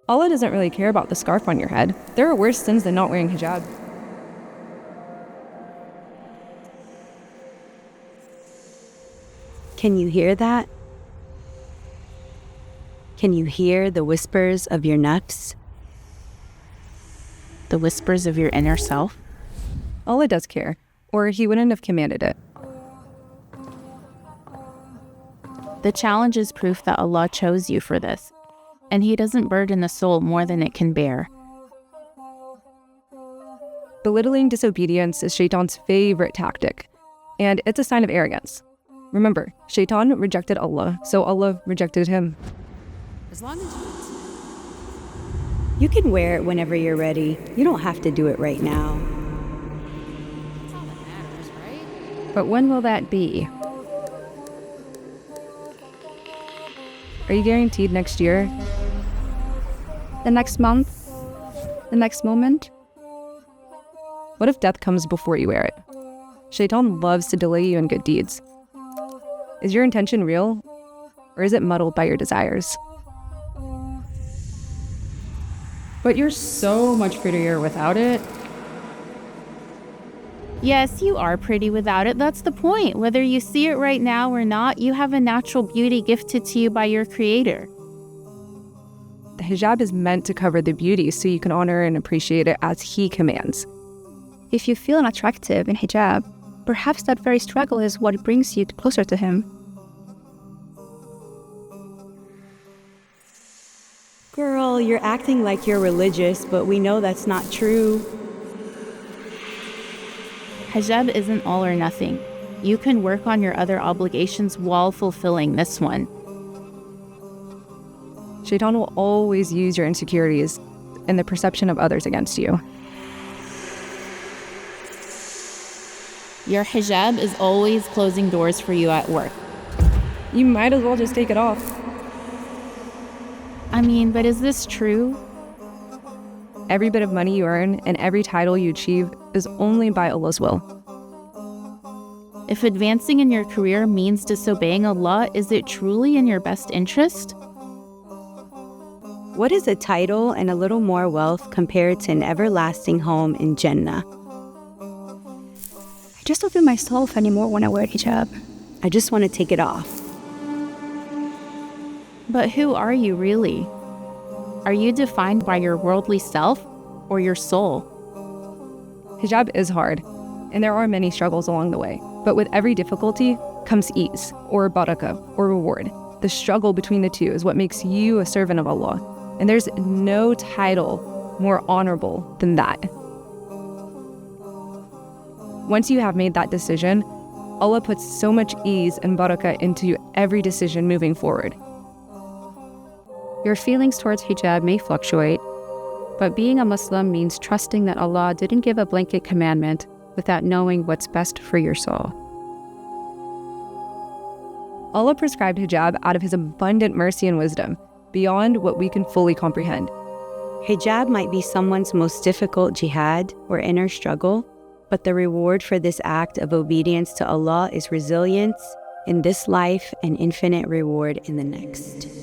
Allah doesn't really care about the scarf on your head. There are worse sins than not wearing hijab. Can you hear that? Can you hear the whispers of your nafs? The whispers of your inner self? Allah does care, or he wouldn't have commanded it. The challenge is proof that Allah chose you for this, and he doesn't burden the soul more than it can bear. Belittling disobedience is Shaitan's favorite tactic, and it's a sign of arrogance. Remember, Shaitan rejected Allah, so Allah rejected him. As long as You can wear it whenever you're ready. You don't have to do it right now. that's all that matters, right? But when will that be? Are you guaranteed next year? The next month? The next moment? What if death comes before you wear it? Shaitan loves to delay you in good deeds. Is your intention real, or is it muddled by your desires? But you're so much prettier without it. Yes, you are pretty without it. That's the point. Whether you see it right now or not, you have a natural beauty gifted to you by your Creator. The hijab is meant to cover the beauty so you can honor and appreciate it as he commands. If you feel unattractive in hijab, perhaps that very struggle is what brings you closer to him. Girl, you're acting like you're religious, but we know that's not true. Hijab isn't all or nothing. You can work on your other obligations while fulfilling this one. Shaitan will always use your insecurities and the perception of others against you. Your hijab is always closing doors for you at work. You might as well just take it off. I mean, but is this true? Every bit of money you earn and every title you achieve is only by Allah's will. If advancing in your career means disobeying Allah, is it truly in your best interest? What is a title and a little more wealth compared to an everlasting home in Jannah? I just don't feel myself anymore when I wear hijab. I just want to take it off. But who are you really? Are you defined by your worldly self or your soul? Hijab is hard, and there are many struggles along the way. But with every difficulty comes ease, or barakah, or reward. The struggle between the two is what makes you a servant of Allah. And there's no title more honorable than that. Once you have made that decision, Allah puts so much ease and barakah into every decision moving forward. Your feelings towards hijab may fluctuate, but being a Muslim means trusting that Allah didn't give a blanket commandment without knowing what's best for your soul. Allah prescribed hijab out of his abundant mercy and wisdom, beyond what we can fully comprehend. Hijab might be someone's most difficult jihad or inner struggle, but the reward for this act of obedience to Allah is resilience in this life and infinite reward in the next.